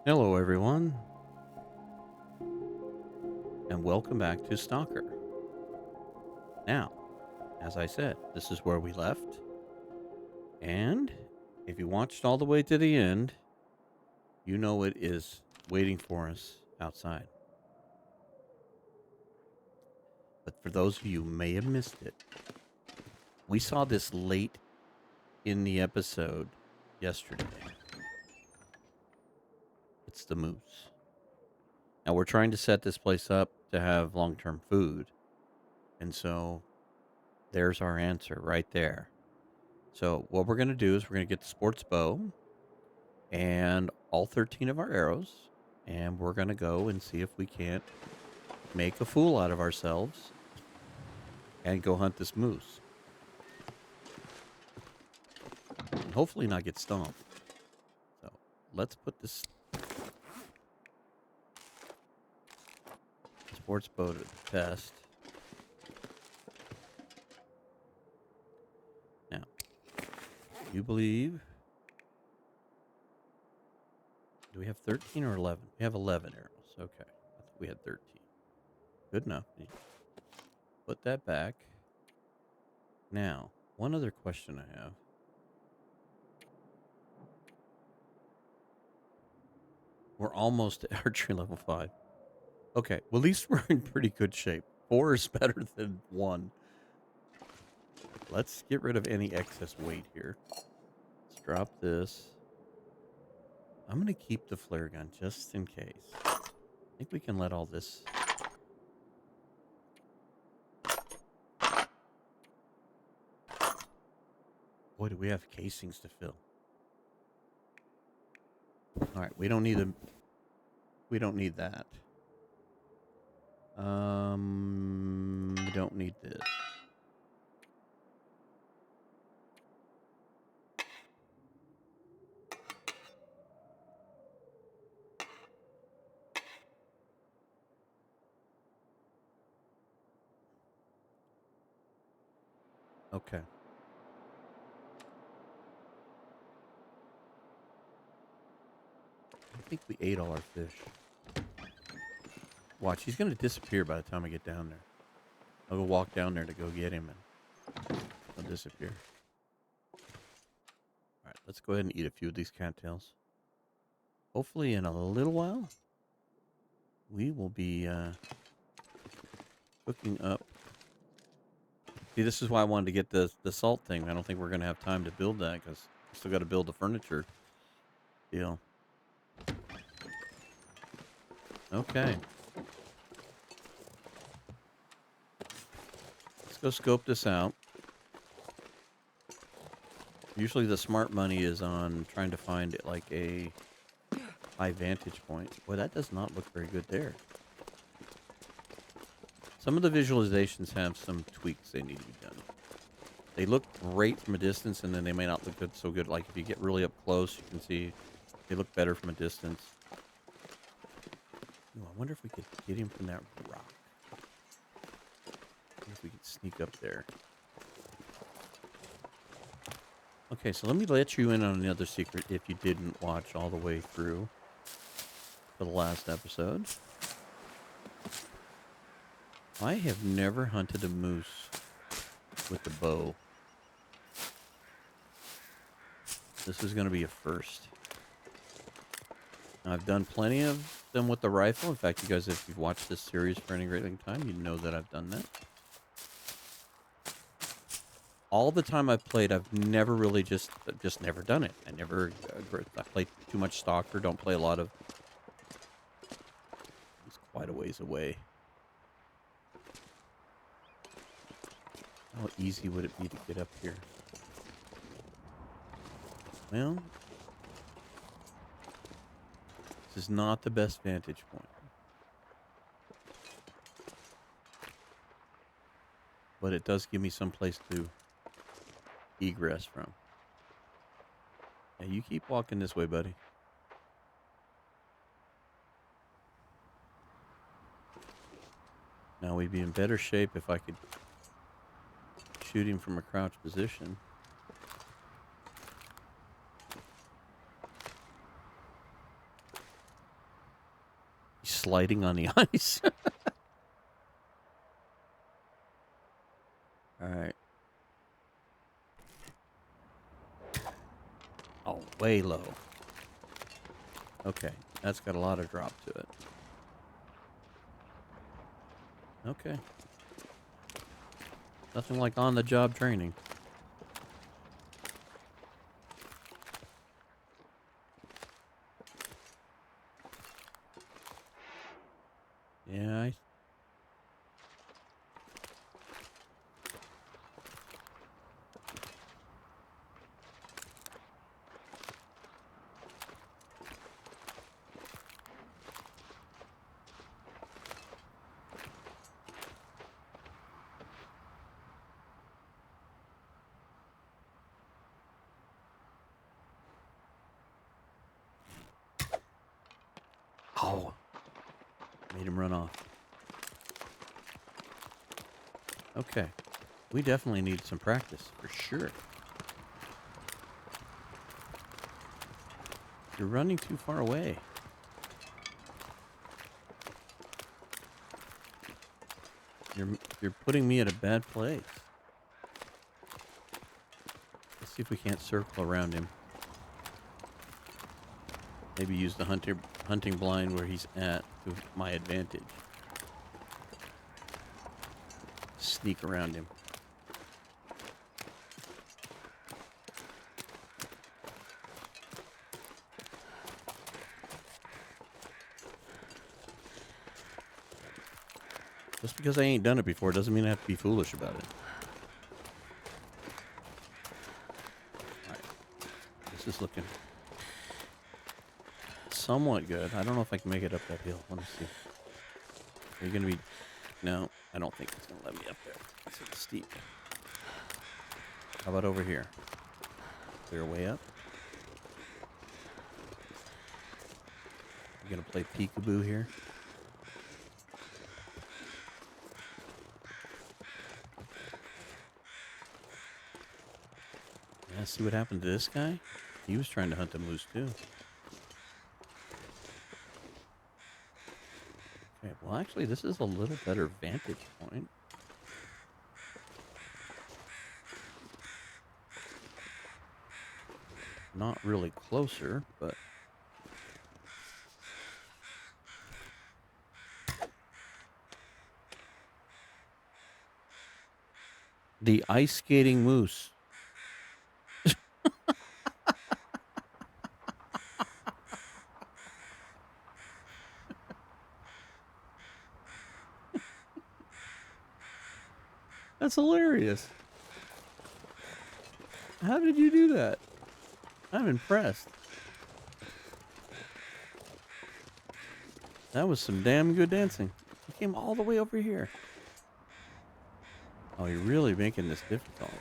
Hello, everyone, and welcome back to Stalker. Now, as I said, this is where we left, and if you watched all the way to the end, you know it is waiting for us outside. But for those of you who may have missed it, we saw this late in the episode yesterday. It's the moose. Now, we're trying to set this place up to have long term food, and so there's our answer right there. So, what we're going to do is we're going to get the sports bow and all 13 of our arrows, and we're going to go and see if we can't make a fool out of ourselves and go hunt this moose. And hopefully not get stomped. So let's put this sports bow to the test. Now, you believe... Do we have 13 or 11? We have 11 arrows. Okay. I thought we had 13. Good enough. Put that back. Now, one other question I have. We're almost at archery level 5. Okay, well, at least we're in pretty good shape. 4 is better than 1. Let's get rid of any excess weight here. Let's drop this. I'm going to keep the flare gun just in case. I think we can let all this... Boy, do we have casings to fill. All right, we don't need a... We don't need that. We don't need this. Okay. I think we ate all our fish. Watch, he's going to disappear by the time I get down there. I'll go walk down there to go get him, and he'll disappear. All right, let's go ahead and eat a few of these cattails. Hopefully in a little while, we will be cooking up. See, this is why I wanted to get the salt thing. I don't think we're going to have time to build that because we still got to build the furniture deal. Okay. Let's go scope this out. Usually the smart money is on trying to find like a high vantage point. Boy, that does not look very good there. Some of the visualizations have some tweaks they need to be done. They look great from a distance, and then they may not look good so good. Like if you get really up close, you can see they look better from a distance. Ooh, I wonder if we could get him from that rock. I wonder if we could sneak up there. Okay, so let me let you in on another secret if you didn't watch all the way through for the last episode. I have never hunted a moose with a bow. This is going to be a first. I've done plenty of them with the rifle. In fact, you guys, if you've watched this series for any great length of time, you know that I've done that. All the time I've played, I've never really just never done it. I play too much Stalker. Don't play a lot of. It's quite a ways away. How easy would it be to get up here? Well, this is not the best vantage point. But it does give me some place to egress from. Yeah, you keep walking this way, buddy. Now we'd be in better shape if I could shoot him from a crouched position. He's sliding on the ice. All right. Oh, way low. Okay, that's got a lot of drop to it. Okay. Nothing like on-the-job training. Yeah, Oh, made him run off. Okay. We definitely need some practice, for sure. You're running too far away. You're putting me at a bad place. Let's see if we can't circle around him. Maybe use the hunting blind where he's at to my advantage. Sneak around him. Just because I ain't done it before doesn't mean I have to be foolish about it. Alright. This is looking somewhat good. I don't know if I can make it up that hill. Let me see. Are you going to be... No, I don't think it's going to let me up there. It's a little steep. How about over here? Clear way up. You're going to play peekaboo here. Yeah, see what happened to this guy? He was trying to hunt a moose too. Okay, well actually this is a little better vantage point. Not really closer, but... The ice skating moose. That's hilarious. How did you do that? I'm impressed. That was some damn good dancing. He came all the way over here. Oh, you're really making this difficult.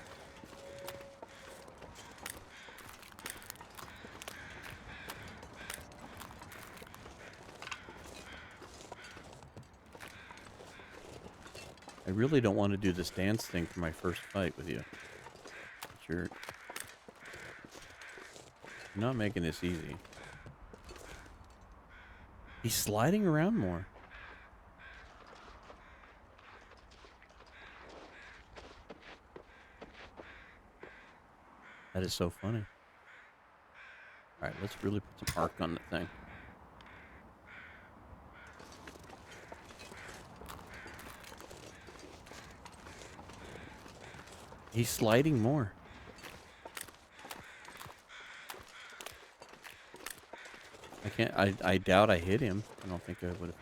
I really don't want to do this dance thing for my first fight with you. But you're not making this easy. He's sliding around more. That is so funny. All right, let's really put some arc on the thing. He's sliding more. I can't, I doubt I hit him. I don't think I would have.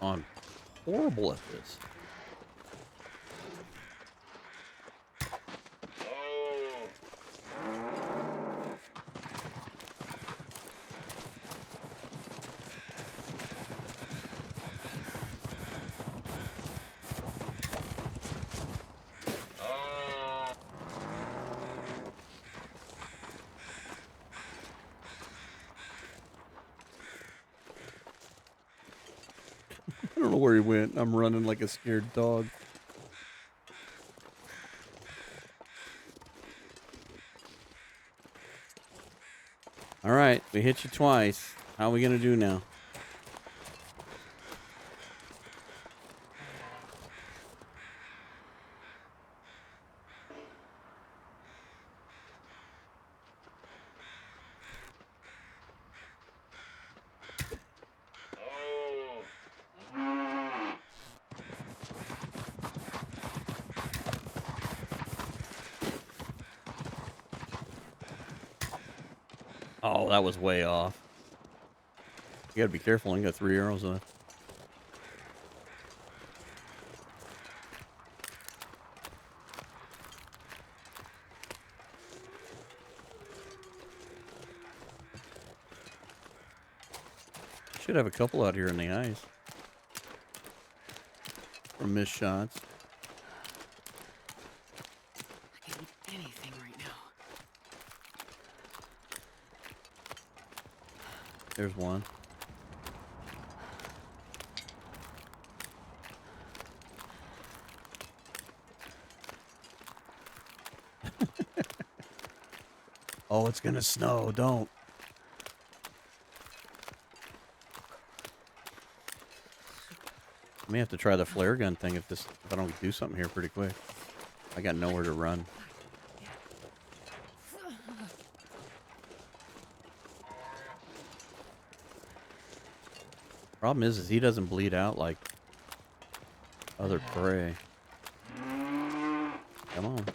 I'm horrible at this. I don't know where he went. I'm running like a scared dog. All right, we hit you twice. How are we gonna do now? Oh, that was way off. You gotta be careful. I got 3 arrows left. Should have a couple out here in the ice. From missed shots. I can eat anything right now. There's one. Oh, it's gonna snow. Don't. I may have to try the flare gun thing if I don't do something here pretty quick. I got nowhere to run. Problem is he doesn't bleed out like other prey. Come on.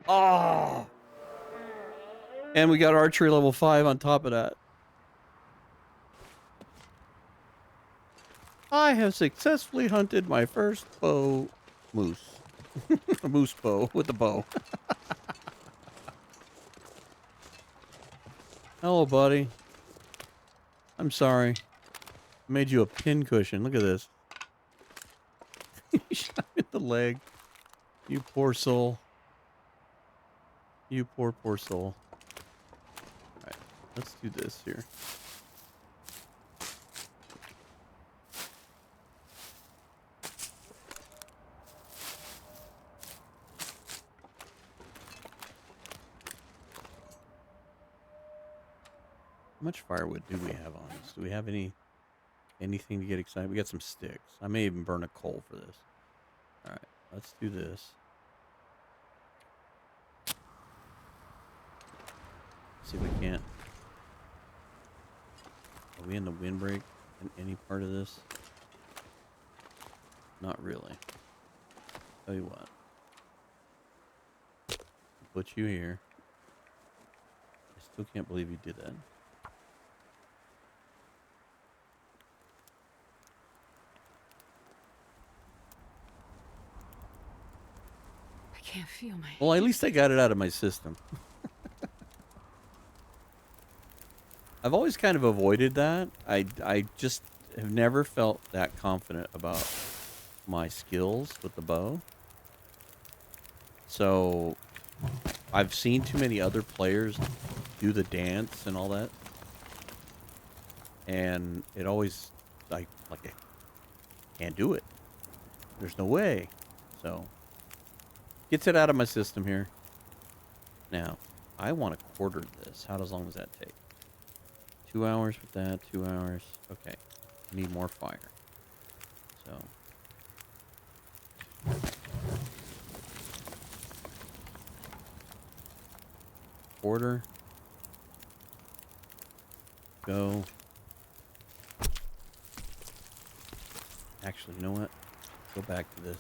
Oh! And we got archery level 5 on top of that. I have successfully hunted my first bow moose. A moose bow with a bow. Hello, buddy. I'm sorry. I made you a pin cushion. Look at this. You shot me in the leg. You poor soul. You poor, poor soul. Alright, let's do this here. How much firewood do we have on us? Do we have anything to get excited? We got some sticks. I may even burn a coal for this. Alright, let's do this. See if we can't. Are we in the windbreak in any part of this? Not really. Tell you what. Put you here. I still can't believe you did that. I can't feel my... Well, at least I got it out of my system. I've always kind of avoided that. I just have never felt that confident about my skills with the bow. So I've seen too many other players do the dance and all that. And it always like I can't do it. There's no way. So gets it out of my system here. Now, I want to quarter this. How long does that take? 2 hours with that, 2 hours. Okay. Need more fire. So. Quarter. Go. Actually, you know what? Go back to this.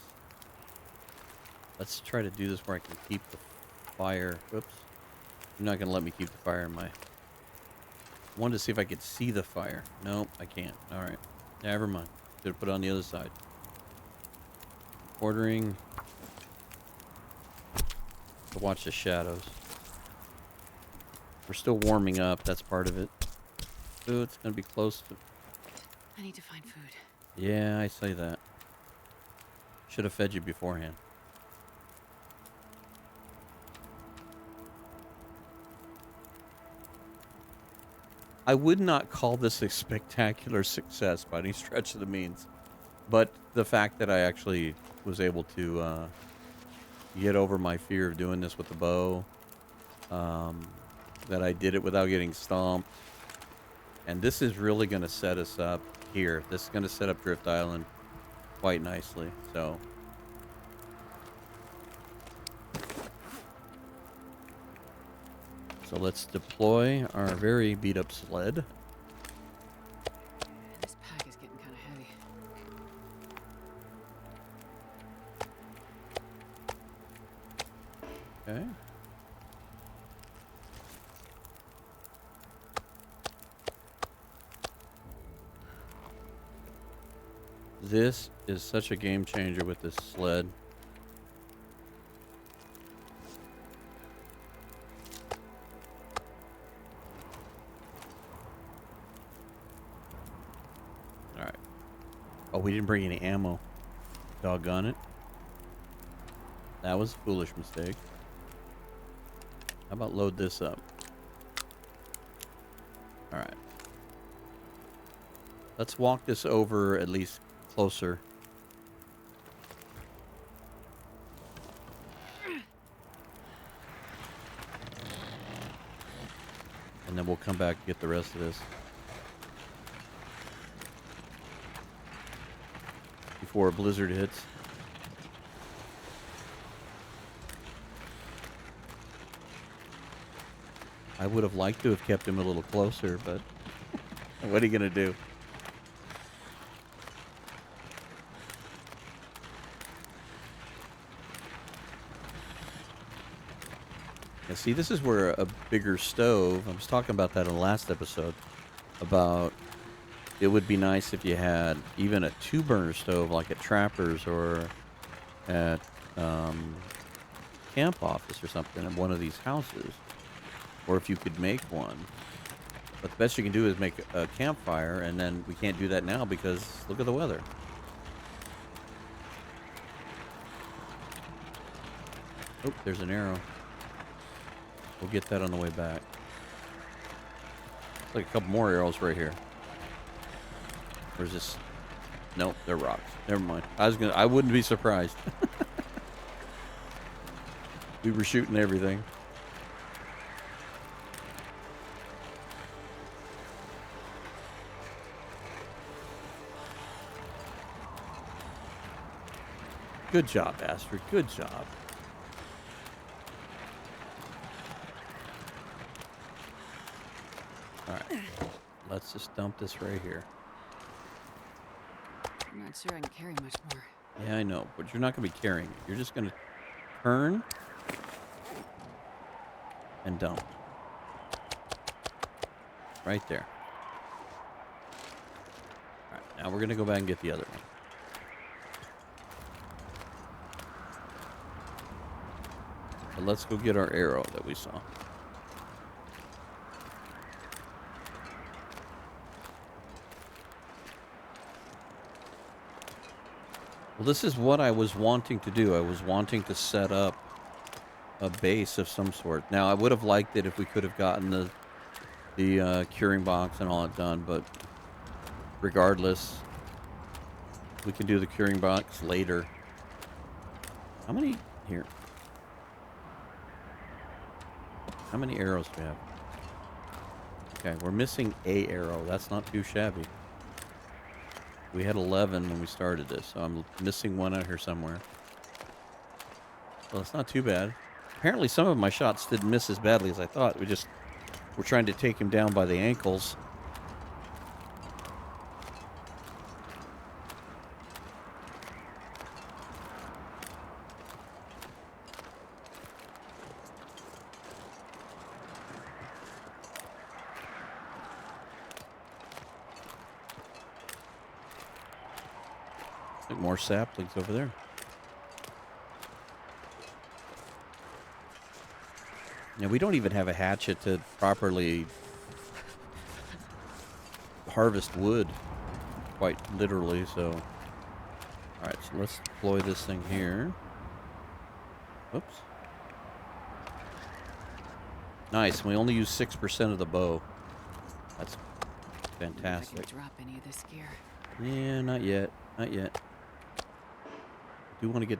Let's try to do this where I can keep the fire. Whoops. You're not going to let me keep the fire in my... Wanted to see if I could see the fire. Nope, I can't. Alright. Never mind. Could have put it on the other side. Ordering to watch the shadows. We're still warming up. That's part of it. Ooh, it's going to be close to... I need to find food. Yeah, I say that. Should have fed you beforehand. I would not call this a spectacular success by any stretch of the means, but the fact that I actually was able to get over my fear of doing this with the bow, that I did it without getting stomped, and this is really going to set us up here. This is going to set up Drift Island quite nicely. So let's deploy our very beat up sled. This pack is getting kind of heavy. Okay. This is such a game changer with this sled. All right. Oh, we didn't bring any ammo. Doggone it. That was a foolish mistake. How about load this up? All right. Let's walk this over at least closer. And then we'll come back and get the rest of this. Before a blizzard hits. I would have liked to have kept him a little closer, but what are you going to do? Yeah, see, this is where a bigger stove, I was talking about that in the last episode, about it would be nice if you had even a 2-burner stove like at Trapper's or at Camp Office or something in one of these houses. Or if you could make one. But the best you can do is make a campfire, and then we can't do that now because look at the weather. Oh, there's an arrow. We'll get that on the way back. It's like a couple more arrows right here. Or is this? Nope, they're rocks. Never mind. I wouldn't be surprised. We were shooting everything. Good job, Astrid. Good job. All right. Let's just dump this right here. I'm not sure I can carry much more. Yeah, I know, but you're not going to be carrying it. You're just going to turn and dump. Right there. All right, now we're going to go back and get the other one. But let's go get our arrow that we saw. Well, this is what I was wanting to do. I was wanting to set up a base of some sort. Now, I would have liked it if we could have gotten the curing box and all that done, but regardless, we can do the curing box later. How many here? How many arrows do we have? Okay, we're missing a arrow. That's not too shabby. We had 11 when we started this, so I'm missing one out here somewhere. Well, it's not too bad. Apparently, some of my shots didn't miss as badly as I thought. We're trying to take him down by the ankles. Like more saplings over there. Now, we don't even have a hatchet to properly harvest wood, quite literally, so... Alright, so let's deploy this thing here. Whoops. Nice, we only use 6% of the bow. That's Wonder if I can fantastic. drop any of this gear. Yeah, not yet. Not yet. I do want to get...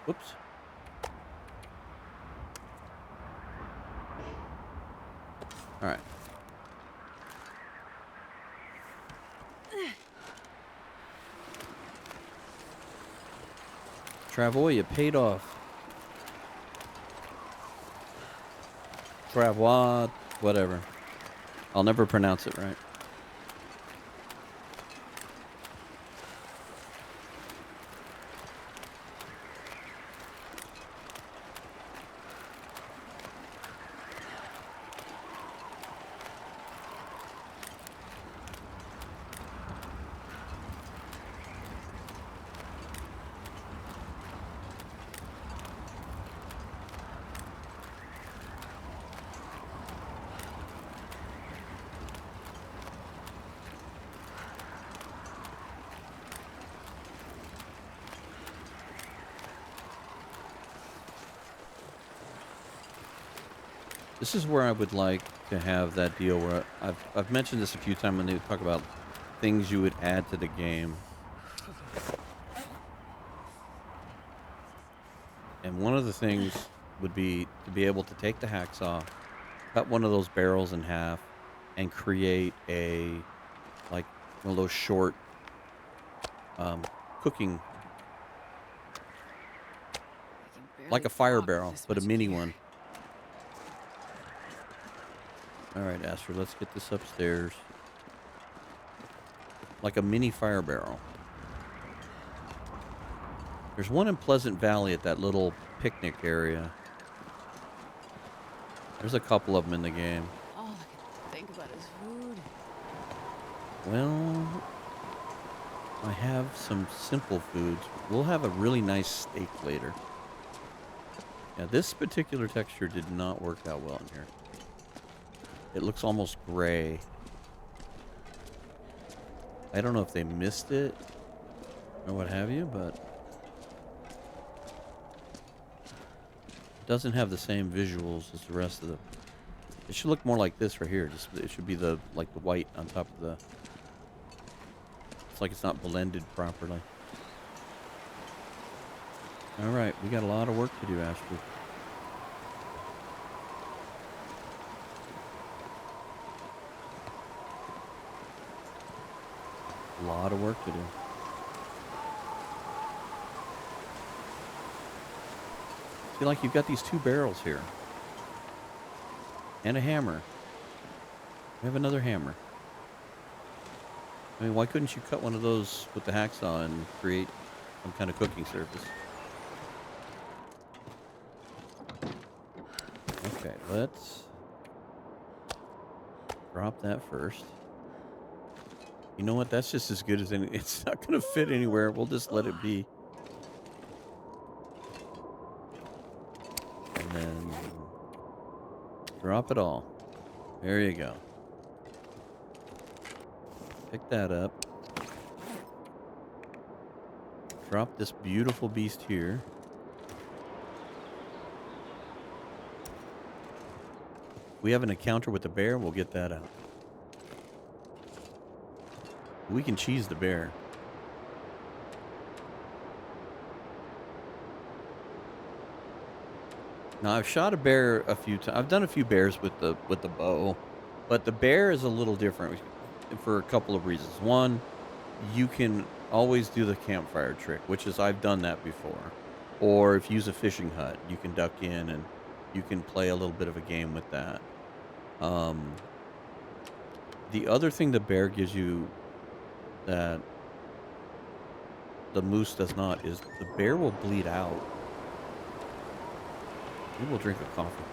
Whoops. All right. Travois, you paid off. Travois, whatever. I'll never pronounce it right. This is where I would like to have that deal where I've mentioned this a few times when they talk about things you would add to the game. And one of the things would be to be able to take the hacksaw, cut one of those barrels in half, and create a like one of those short cooking, I can like barely a fire walk with barrel, this but a much mini gear. one. All right, Astrid, let's get this upstairs. Like a mini fire barrel. There's one in Pleasant Valley at that little picnic area. There's a couple of them in the game. All I can think about is food. Well, I have some simple foods. We'll have a really nice steak later. Yeah, this particular texture did not work out well in here. It looks almost gray. I don't know if they missed it or what have you, but it doesn't have the same visuals as the rest of the... It should look more like this right here. Just it should be the like the white on top of the... It's like it's not blended properly. All right, we got a lot of work to do, Astrid. A lot of work to do. See, like you've got these two barrels here. And a hammer. We have another hammer. I mean, why couldn't you cut one of those with the hacksaw and create some kind of cooking surface? Okay, let's drop that first. You know what? That's just as good as any. It's not going to fit anywhere. We'll just let it be. And then drop it all. There you go. Pick that up. Drop this beautiful beast here. We have an encounter with the bear. We'll get that out. We can cheese the bear. Now I've shot a bear a few times. I've done a few bears with the bow, but the bear is a little different for a couple of reasons. One, you can always do the campfire trick, which is I've done that before. Or if you use a fishing hut, you can duck in and you can play a little bit of a game with that. Um, the other thing the bear gives you that the moose does not is the bear will bleed out. Maybe we'll drink a coffee.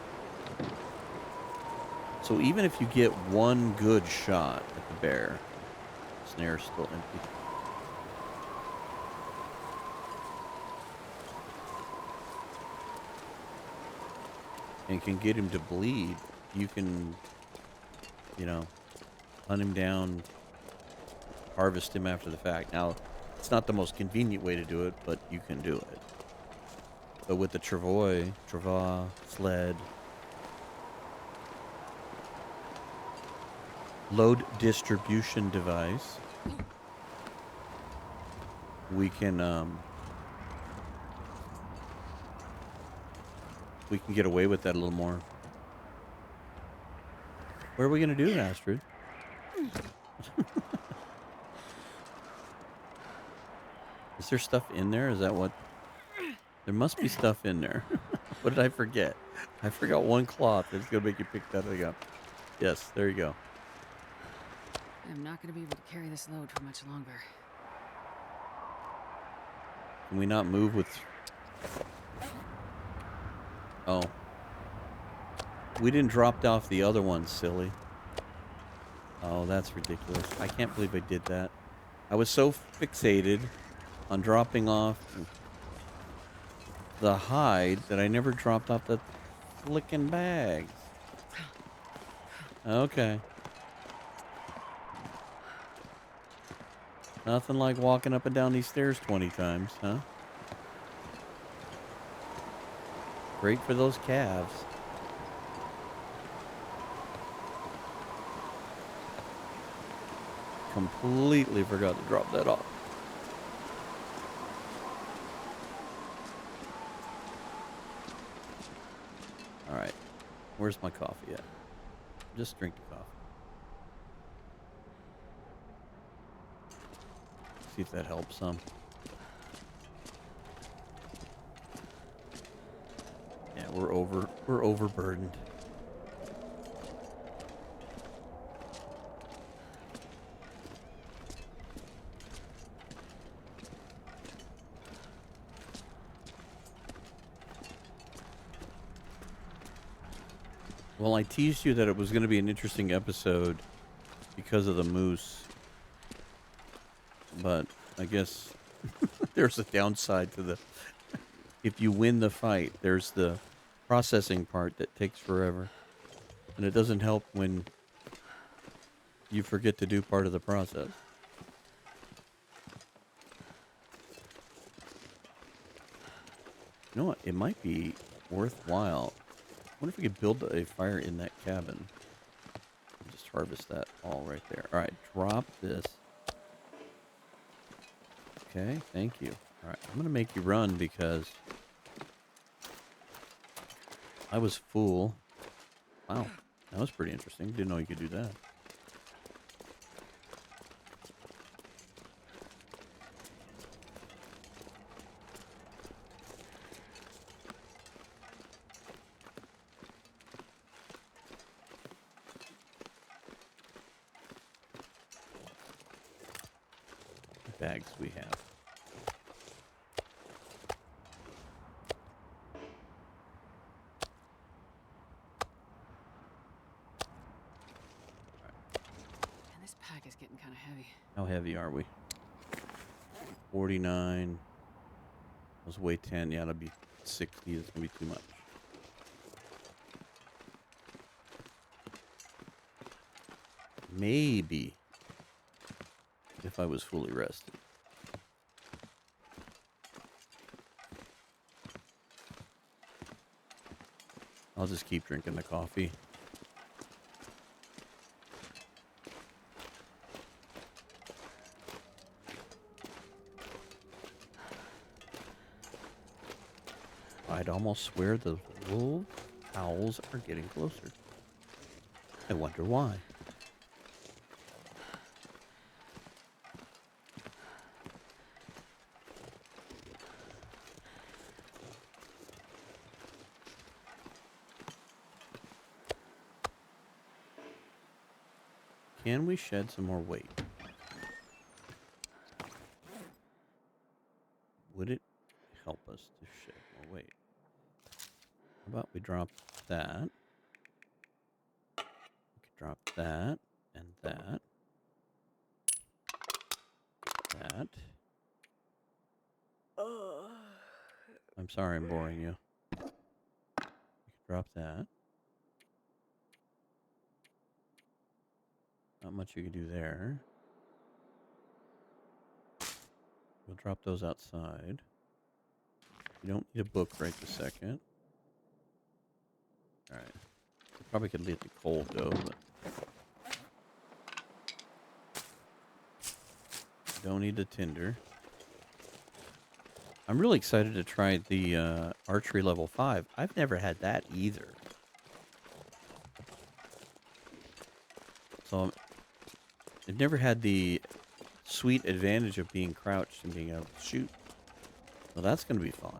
So even if you get one good shot at the bear, snare's still empty. And can get him to bleed, you can, you know, hunt him down harvest him after the fact. Now, it's not the most convenient way to do it, but you can do it. But with the travois sled, load distribution device, we can get away with that a little more. Where are we going to do it, Astrid? Is there stuff in there? Is that what? There must be stuff in there. What did I forget? I forgot one cloth that's going to make you pick that thing up. Yes, there you go. I'm not going to be able to carry this load for much longer. Can we not move with... Oh. We didn't drop off the other one, silly. Oh, that's ridiculous. I can't believe I did that. I was so fixated on dropping off the hide that I never dropped off the flickin' bags. Okay. Nothing like walking up and down these stairs 20 times, huh? Great for those calves. Completely forgot to drop that off. All right. Where's my coffee at? Just drink the coffee. See if that helps some. Yeah, we're overburdened. Well, I teased you that it was going to be an interesting episode because of the moose. But I guess there's a downside to the... If you win the fight, there's the processing part that takes forever. And it doesn't help when you forget to do part of the process. You know what? It might be worthwhile. I wonder if we could build a fire in that cabin. Just harvest that all right there. All right, drop this. Okay, thank you. All right, I'm going to make you run because I was full. Wow, that was pretty interesting. Didn't know you could do that. What bags we have. And this pack is getting kind of heavy. How heavy are we? 49. Let's weigh 10. Yeah, that'll be 60. It's going to be too much. Maybe if I was fully rested. I'll just keep drinking the coffee. I'd almost swear the wolf owls are getting closer. I wonder why. Can we shed some more weight? Would it help us to shed more weight? How about we drop that? We could drop that and that. That. I'm sorry I'm boring you. We could drop that. Not much you can do there. We'll drop those outside. You don't need a book right this second. All right. Probably could let the coal go, but don't need the tinder. I'm really excited to try the archery level 5. I've never had that either. So I've never had the sweet advantage of being crouched and being able to shoot. Well, that's going to be fun.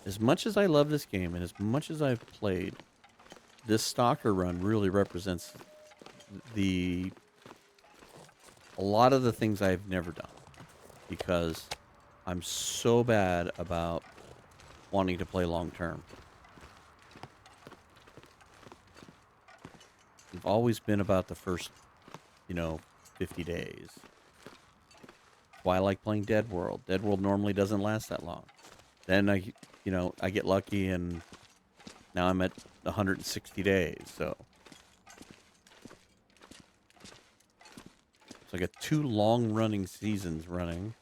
As much as I love this game and as much as I've played, this Stalker run really represents a lot of the things I've never done, because I'm so bad about wanting to play long term. I've always been about the first, 50 days. Why I like playing Dead World. Dead World normally doesn't last that long. Then I get lucky and now I'm at 160 days. So I got 2 long running seasons running.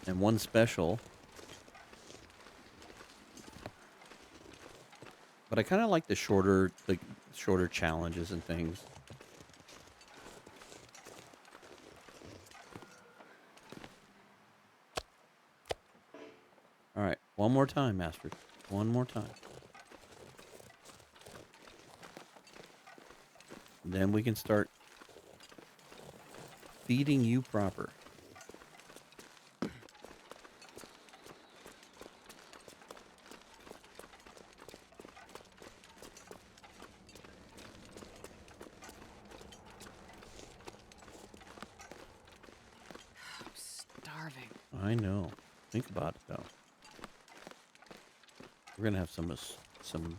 And 1 special. But I kind of like the shorter challenges and things. All right, one more time, Master. One more time. And then we can start feeding you proper. I'm starving. I know. Think about it, though. We're going to have some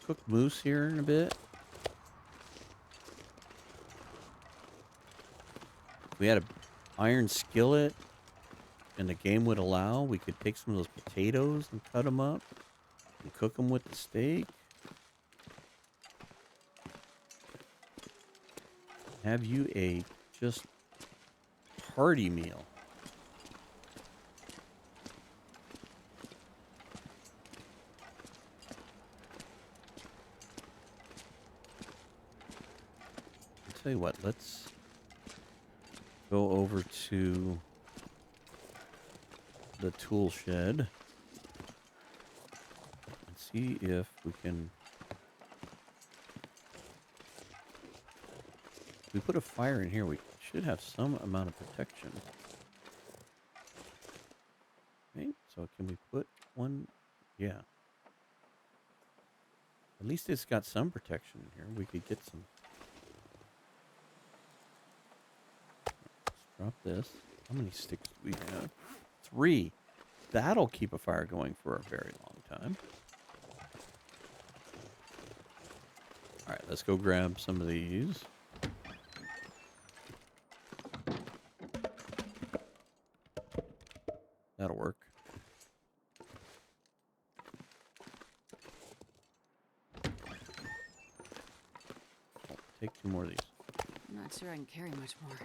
cooked moose here in a bit. If we had an iron skillet and the game would allow, we could take some of those potatoes and cut them up and cook them with the steak. Have you a just hearty meal. I'll tell you what, let's go over to the tool shed and see if we can... If we put a fire in here, we should have some amount of protection. Okay, so can we put one? Yeah. At least it's got some protection in here. We could get some. Let's drop this. How many sticks do we have? 3. That'll keep a fire going for a very long time. All right, let's go grab some of these. That'll work. Oh, take 2 more of these. I'm not sure I can carry much more.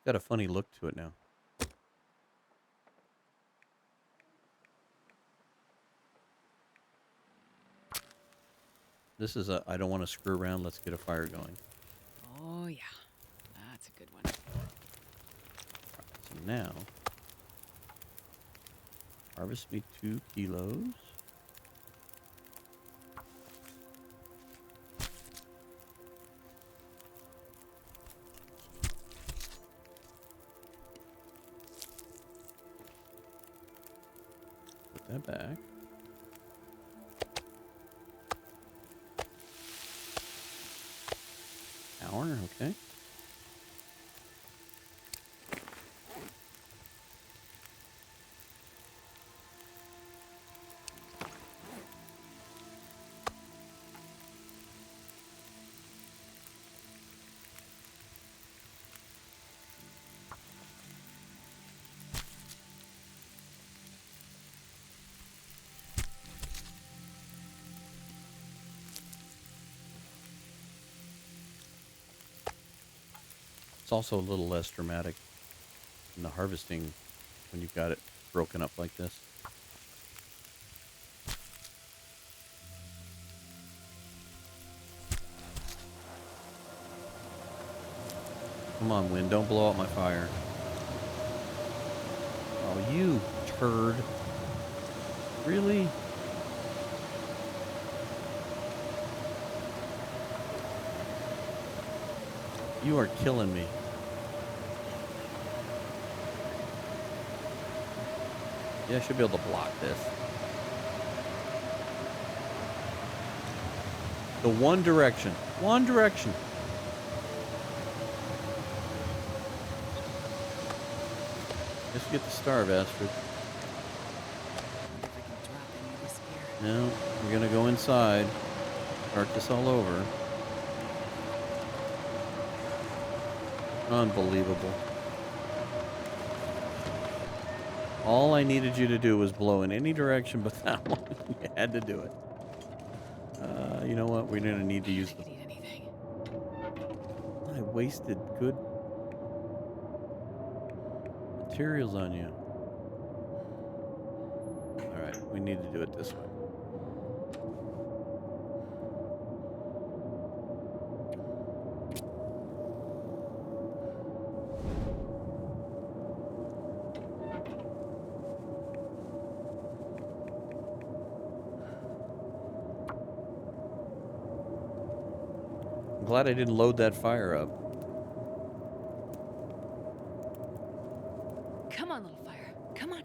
Got a funny look to it now. This is a I don't want to screw around, let's get a fire going. Oh, yeah. That's a good one. So now, harvest me 2 kilos. Put that back. Hour, okay. It's also a little less dramatic in the harvesting when you've got it broken up like this. Come on, wind. Don't blow out my fire. Oh, you turd. Really? You are killing me. Yeah, I should be able to block this. The one direction. One direction. Just get the starve, Astrid. Wonder if I can drop any of this gear. No, we're gonna go inside. Start this all over. Unbelievable. All I needed you to do was blow in any direction but that one. You had to do it. You know what? We're gonna need to use I the... could eat anything. I wasted good materials on you. Alright, we need to do it this way. I'm glad I didn't load that fire up. Come on, little fire. Come on.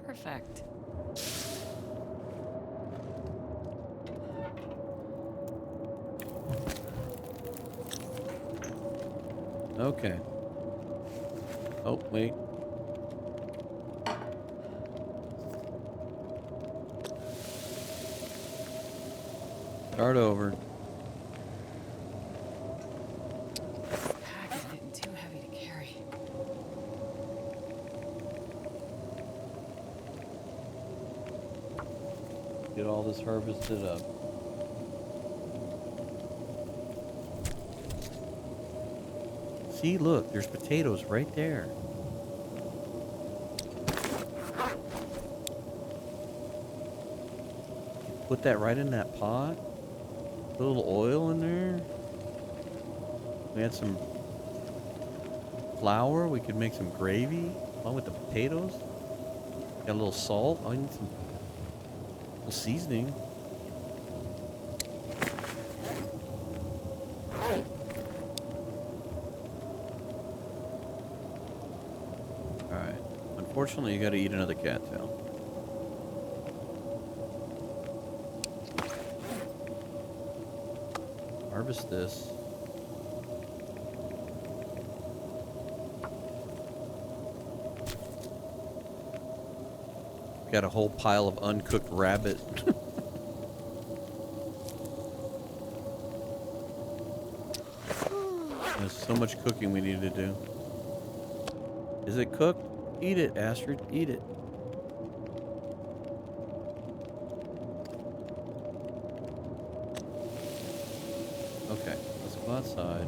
Perfect. Okay. Oh, wait. Start over. This pack is getting too heavy to carry. Get all this harvested up. See, look, there's potatoes right there. Put that right in that pot. Put a little oil in there. We had some flour. We could make some gravy along with the potatoes. Got a little salt. I need some little seasoning. Alright. Unfortunately, you gotta eat another cattail. Harvest this. Got a whole pile of uncooked rabbit. There's so much cooking we need to do. Is it cooked? Eat it, Astrid. Eat it. Okay, let's go outside.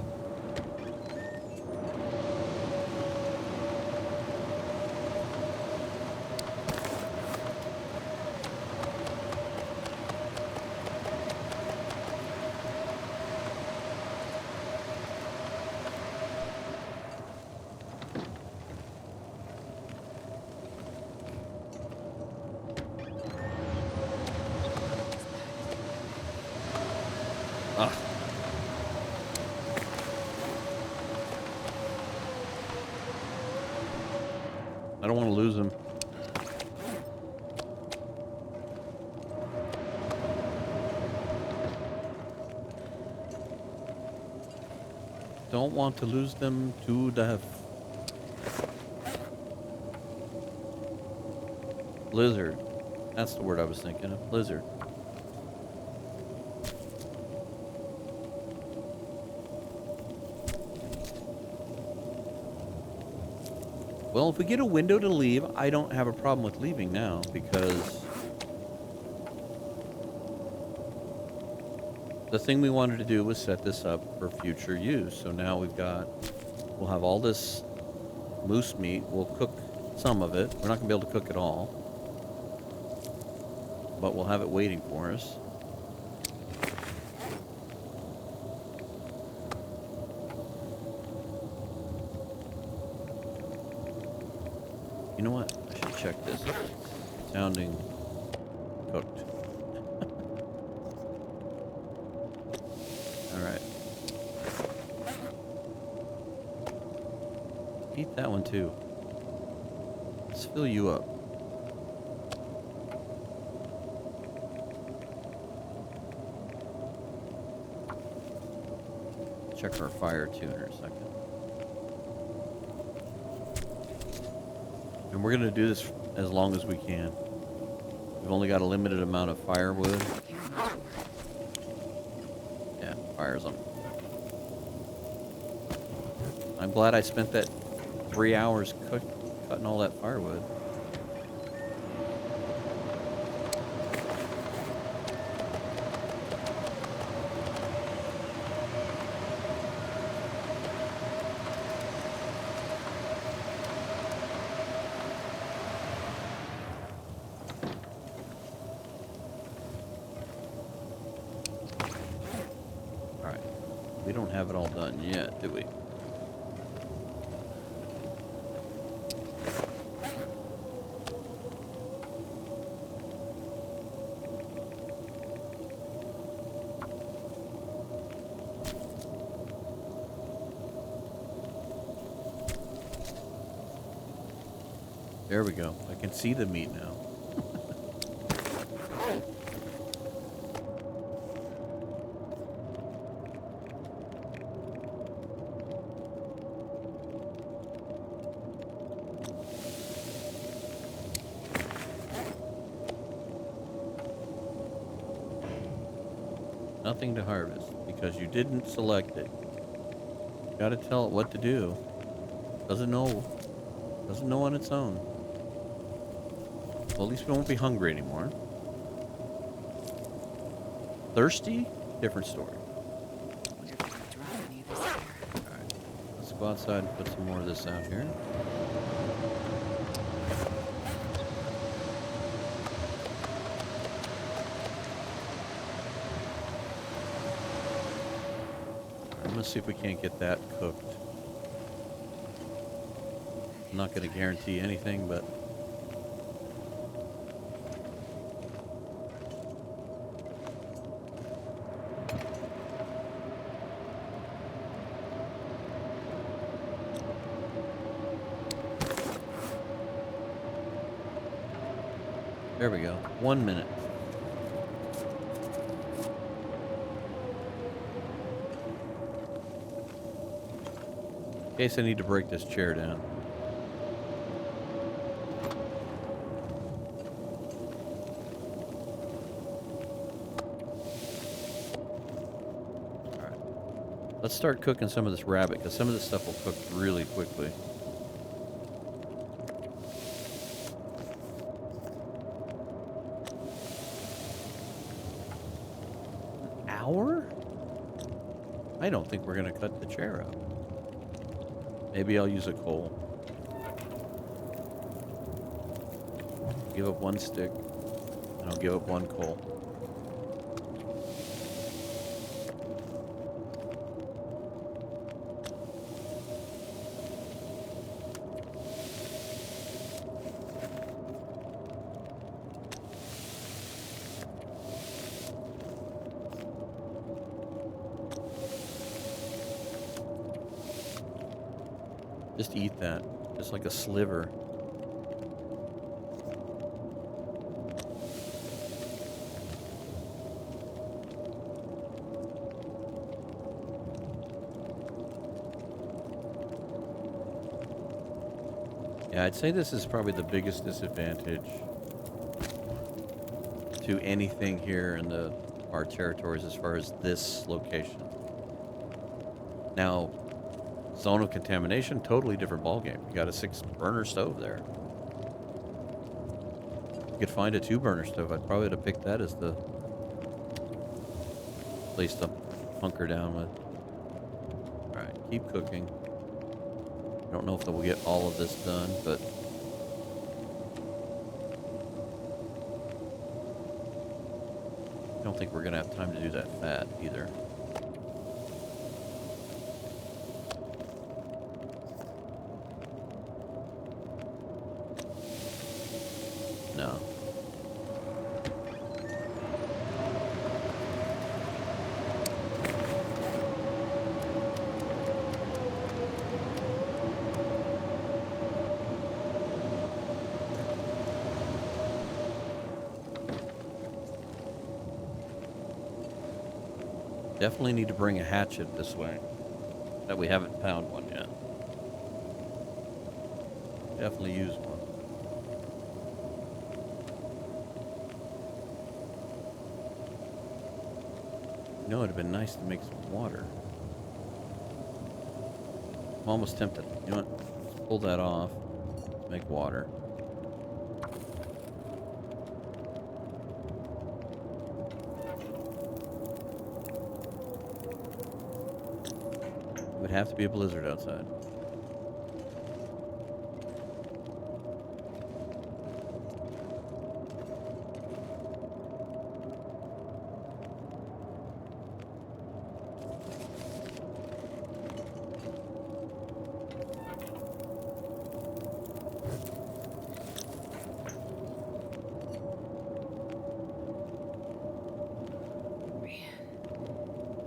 Ah. I don't want to lose him. Don't want to lose them to the blizzard. That's the word I was thinking of. Blizzard. Well, if we get a window to leave, I don't have a problem with leaving now because the thing we wanted to do was set this up for future use. So now we'll have all this moose meat. We'll cook some of it. We're not gonna be able to cook it all, but we'll have it waiting for us. You know what? I should check this. It's sounding cooked. All right. Eat that one too. Let's fill you up. Check our fire tuner a second. And we're going to do this as long as we can. We've only got a limited amount of firewood. Yeah, fire's on. I'm glad I spent that 3 hours cutting all that firewood. Alright. We don't have it all done yet, do we? There we go. I can see the meat now. Nothing to harvest because you didn't select it. Gotta tell it what to do. Doesn't know on its own. Well, at least we won't be hungry anymore. Thirsty? Different story. Wonder if I could drop any of this here. Alright. Let's go outside and put some more of this out here. Alright, let's see if we can't get that cooked. I'm not going to guarantee anything, but there we go. 1 minute. In case I need to break this chair down. Alright. Let's start cooking some of this rabbit, because some of this stuff will cook really quickly. Hour? I don't think we're going to cut the chair up. Maybe I'll use a coal. Give up 1 stick, and I'll give up 1 coal. Just eat that. Just like a sliver. Yeah, I'd say this is probably the biggest disadvantage to anything here in our territories as far as this location. Now, zone of contamination, totally different ballgame. You got a 6-burner stove there. You could find a 2-burner stove. I'd probably have picked that as the place to hunker down with. Alright, keep cooking. I don't know if we'll get all of this done, but I don't think we're going to have time to do that fat either. No. Definitely need to bring a hatchet this way. That we haven't found one yet. Definitely use one. You know, it'd have been nice to make some water. I'm almost tempted. You know what? Let's pull that off. Let's make water. It would have to be a blizzard outside.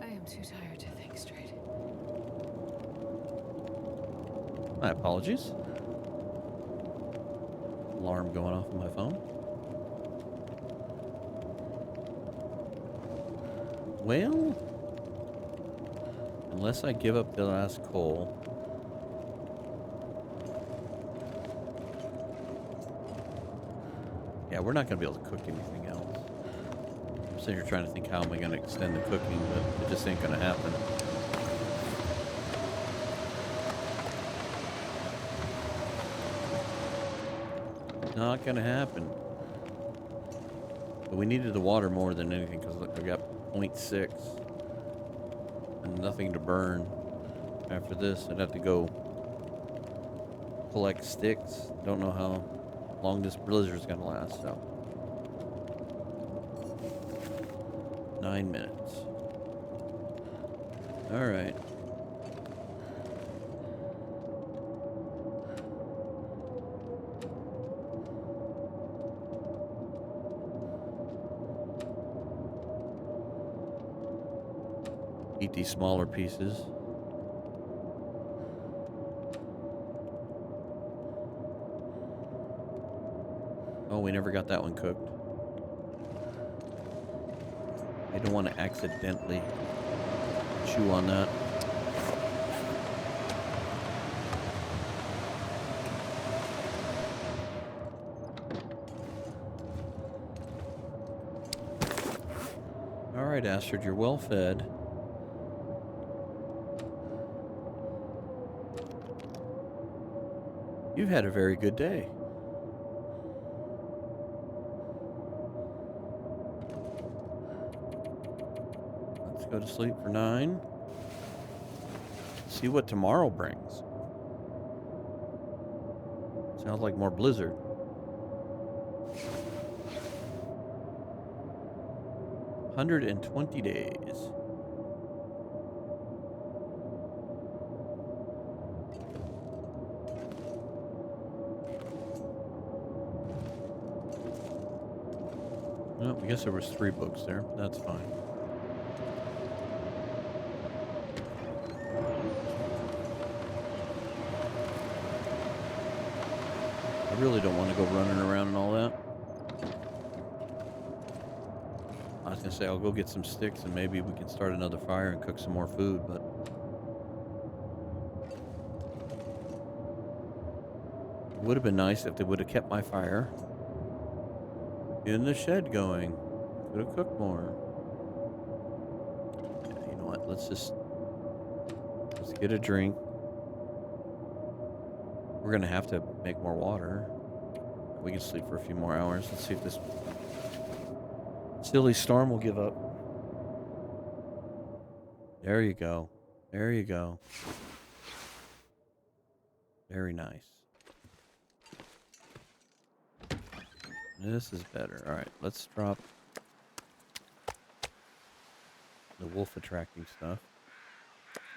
I am too tired to think straight. My apologies. Alarm going off on my phone. Well, unless I give up the last coal. Yeah, we're not going to be able to cook anything else. I'm sitting here trying to think how am I going to extend the cooking, but it just ain't going to happen. Not going to happen. But we needed the water more than anything because look, I got 0.6 and nothing to burn. After this, I'd have to go collect sticks. Don't know how long this blizzard is going to last, so. 9 minutes. All right. Eat these smaller pieces. Oh, we never got that one cooked. I don't want to accidentally chew on that. All right, Astrid, you're well fed. You've had a very good day. Let's go to sleep for 9. See what tomorrow brings. Sounds like more blizzard. 120 days. Well, I guess there was 3 books there. That's fine. I really don't want to go running around and all that. I was going to say, I'll go get some sticks and maybe we can start another fire and cook some more food, but it would have been nice if they would have kept my fire in the shed going. Could have cooked more. Yeah, you know what? Let's get a drink. We're going to have to make more water. We can sleep for a few more hours. Let's see if this silly storm will give up. There you go. There you go. Very nice. This is better. All right, let's drop the wolf attracting stuff.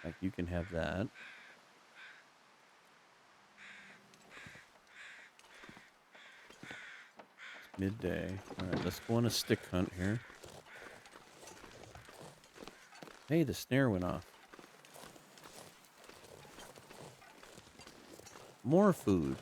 Like, you can have that. It's midday. All right, let's go on a stick hunt here. Hey, the snare went off. More food.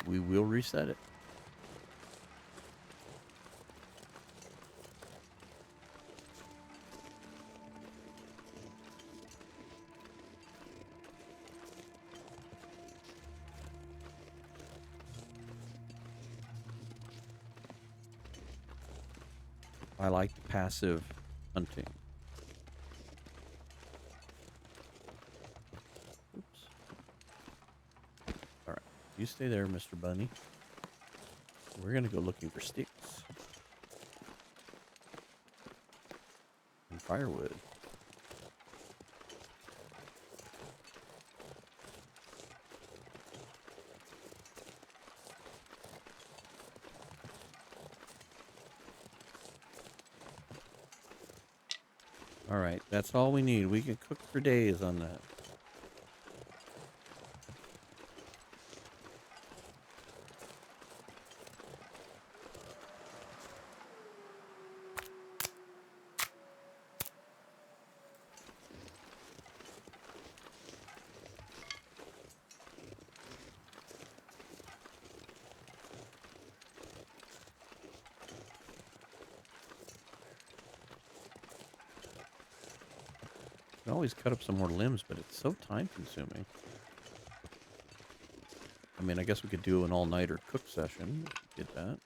We will reset it. I like passive hunting. Oops. All right. You stay there, Mr. Bunny. We're going to go looking for sticks and firewood. All right. That's all we need. We can cook for days on that. Can always cut up some more limbs, but it's so time consuming. I mean, I guess we could do an all-nighter cook session. Get that.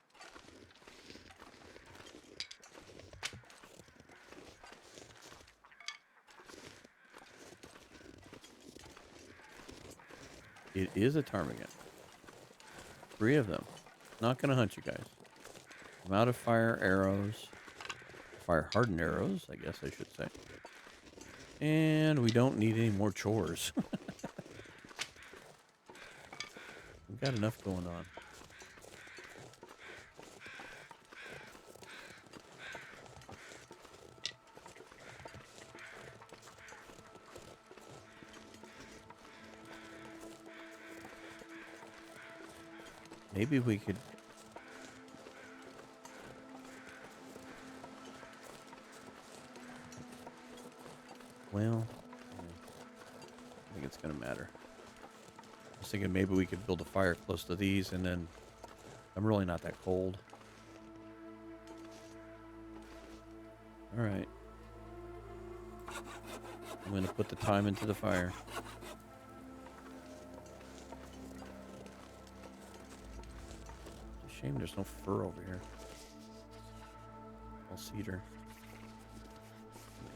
It is a ptarmigan. 3 of them. Not going to hunt you guys. I'm out of fire arrows. Fire hardened arrows, I guess I should say. And we don't need any more chores. We've got enough going on. Maybe we could... Well, I think it's going to matter. I was thinking maybe we could build a fire close to these, and then I'm really not that cold. All right. I'm going to put the thyme into the fire. It's a shame there's no fur over here. All cedar.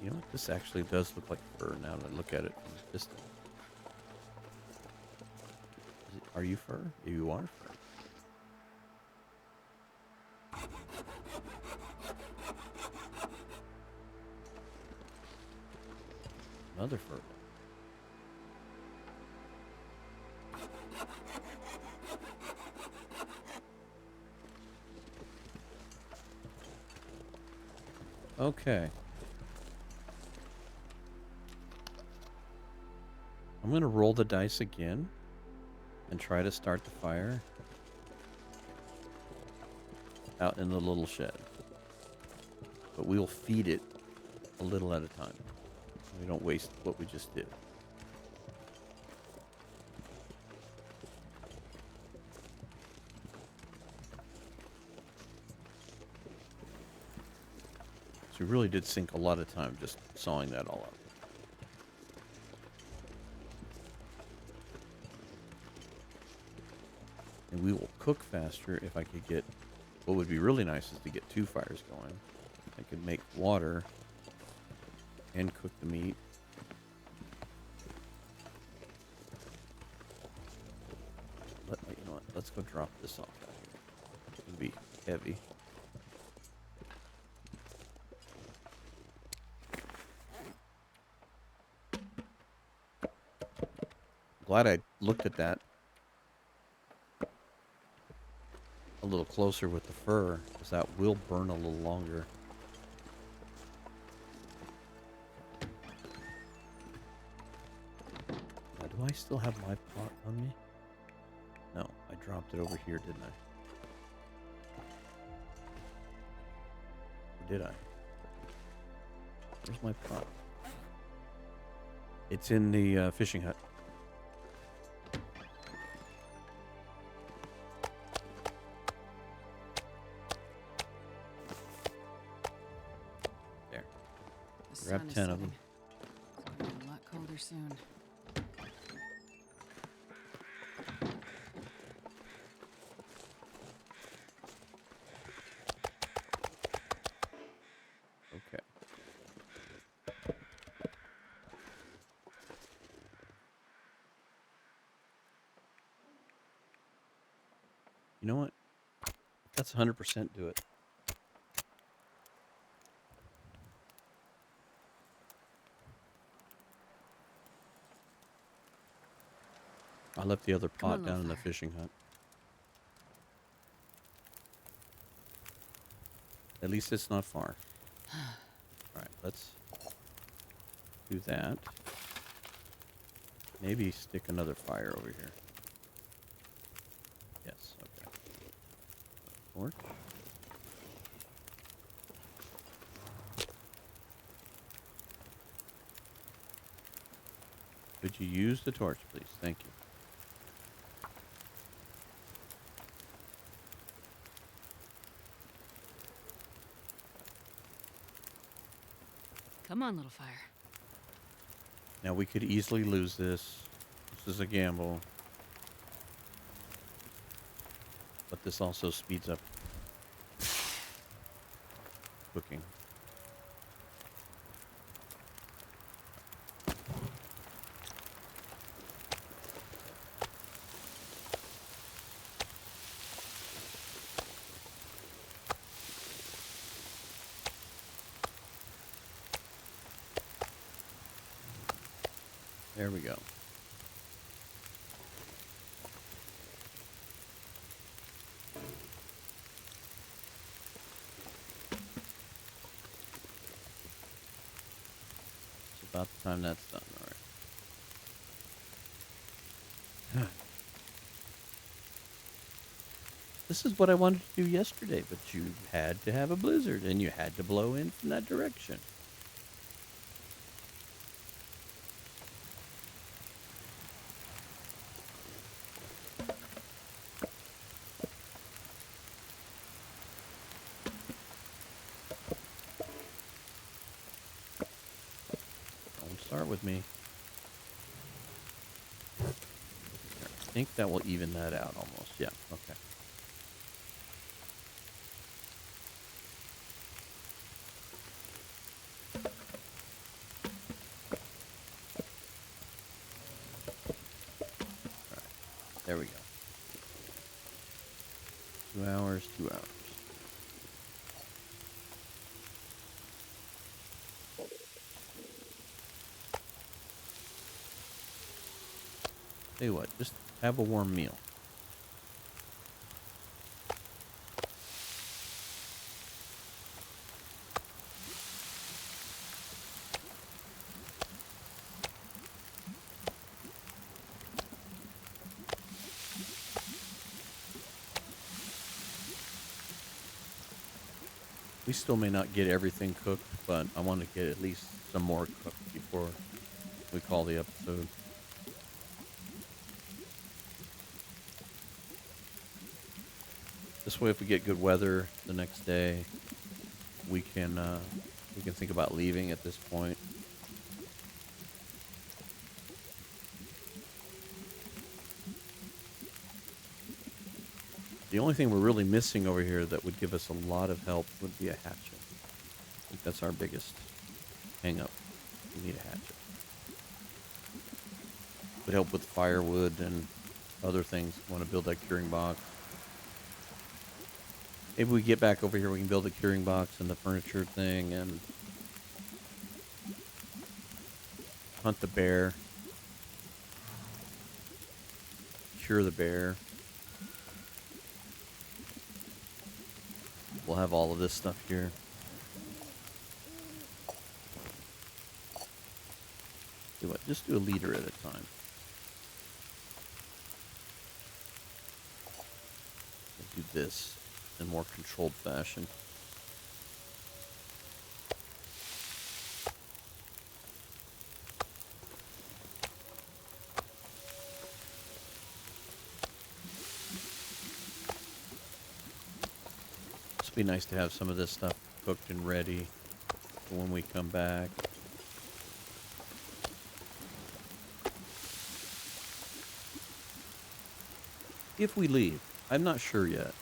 You know what? This actually does look like fur now that I look at it from a distance. Are you fur? You are fur. Another fur. Okay. I'm going to roll the dice again and try to start the fire out in the little shed. But we will feed it a little at a time. We don't waste what we just did. So we really did sink a lot of time just sawing that all up. And we will cook faster if I could get... What would be really nice is to get 2 fires going. I could make water and cook the meat. let's go drop this off out here. It's gonna be heavy. Glad I looked at that a little closer with the fur, because that will burn a little longer. Now, do I still have my pot on me? No, I dropped it over here, didn't I? Or did I? Where's my pot? It's in the fishing hut. There. The Grab sun is 10 of them. setting. It's gonna be a lot colder soon. Okay. You know what? That's 100% do it. I left the other Come on, pot little down in the fire. fishing hut. At least it's not far. Alright, let's do that. Maybe stick another fire over here. Yes, okay. Torch. Could you use the torch, please? Thank you. Come on, little fire. Now, we could easily lose this. This is a gamble. But this also speeds up cooking. There we go. It's about the time that's done. All right. This is what I wanted to do yesterday, but you had to have a blizzard, and you had to blow in from that direction. Don't start with me. There, I think that will even that out almost. Yeah, okay. All right, there we go. 2 hours, 2 hours. Tell you what, just have a warm meal. We still may not get everything cooked, but I want to get at least some more cooked before we call the episode. This way, if we get good weather the next day, we can think about leaving at this point. The only thing we're really missing over here that would give us a lot of help would be a hatchet. I think that's our biggest hang up. We need a hatchet. Would help with firewood and other things. Want to build that curing box. Maybe we get back over here, we can build a curing box and the furniture thing and hunt the bear. Cure the bear. We'll have all of this stuff here. Do what? Just do a liter at a time. We'll do this in more controlled fashion. It's be nice to have some of this stuff cooked and ready for when we come back. If we leave, I'm not sure yet.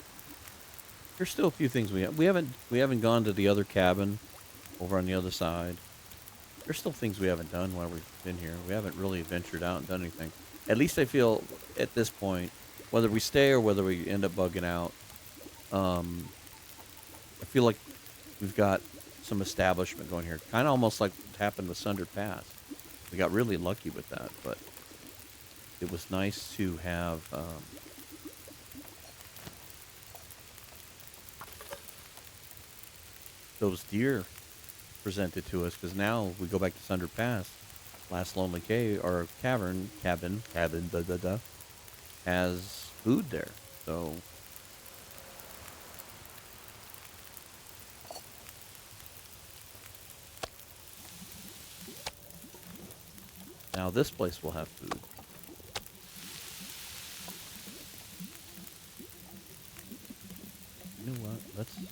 There's still a few things we haven't gone to the other cabin over on the other side. There's still things we haven't done while we've been here. We haven't really ventured out and done anything. At least I feel at this point, whether we stay or whether we end up bugging out, I feel like we've got some establishment going here. Kind of almost like what happened with Sunder Pass. We got really lucky with that, but it was nice to have those deer presented to us, because now we go back to Sunder Pass. Last Lonely Cave or cabin, has food there. So now this place will have food. You know what? Let's put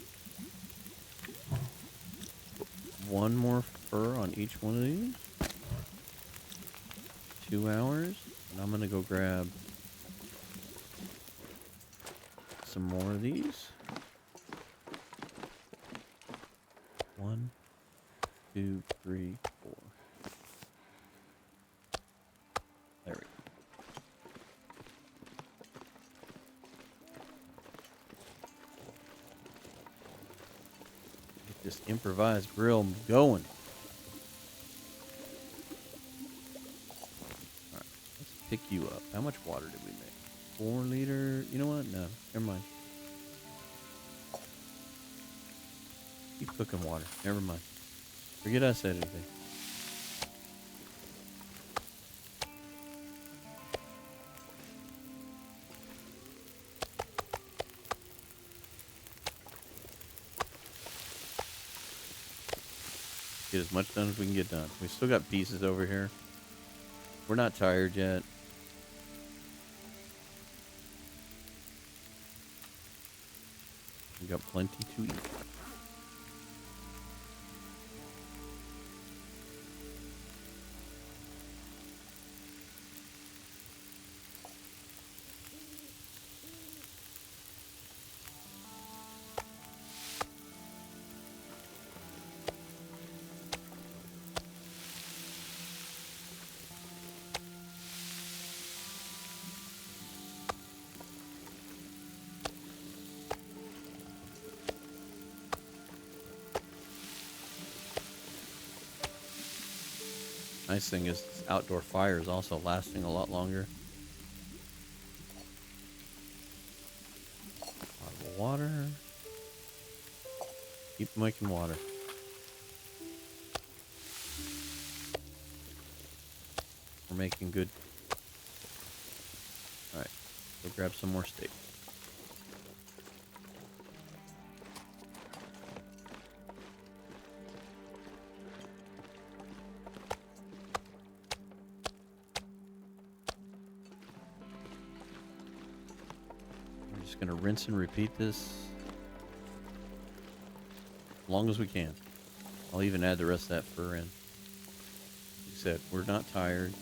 one more fur on each one of these. 2 hours. And I'm going to go grab some more of these. 1, 2, 3, 4. There we go. Get this improvised grill going. Alright, let's pick you up. How much water did we make? 4 liter. You know what? No, never mind. Keep cooking water. Never mind. Forget I said anything. Get as much done as we can get done. We still got pieces over here. We're not tired yet. We got plenty to eat. Nice thing is this outdoor fire is also lasting a lot longer. Bottle of water. Keep making water. We're making good. Alright, go grab some more steak. Gonna rinse and repeat this as long as we can. I'll even add the rest of that fur in. Like you said, we're not tired.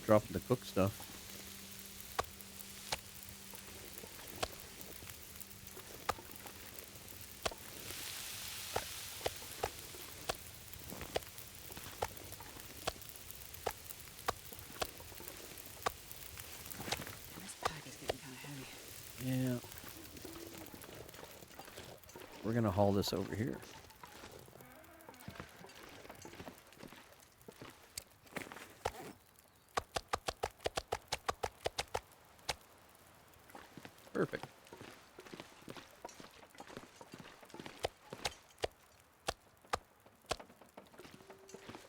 keep dropping the cook stuff. This pack is getting kind of heavy. Yeah. We're going to haul this over here. Perfect.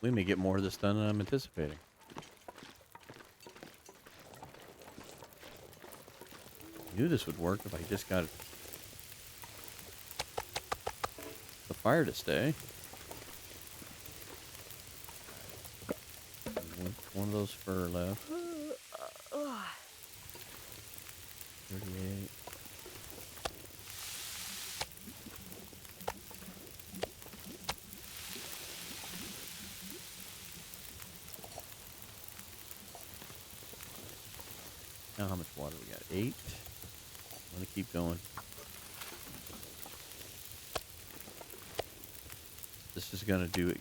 We may get more of this done than I'm anticipating. I knew this would work if I just got the fire to stay. One of those fur left. 38. Now how much water we got? 8. I'm going to keep going. This is going to do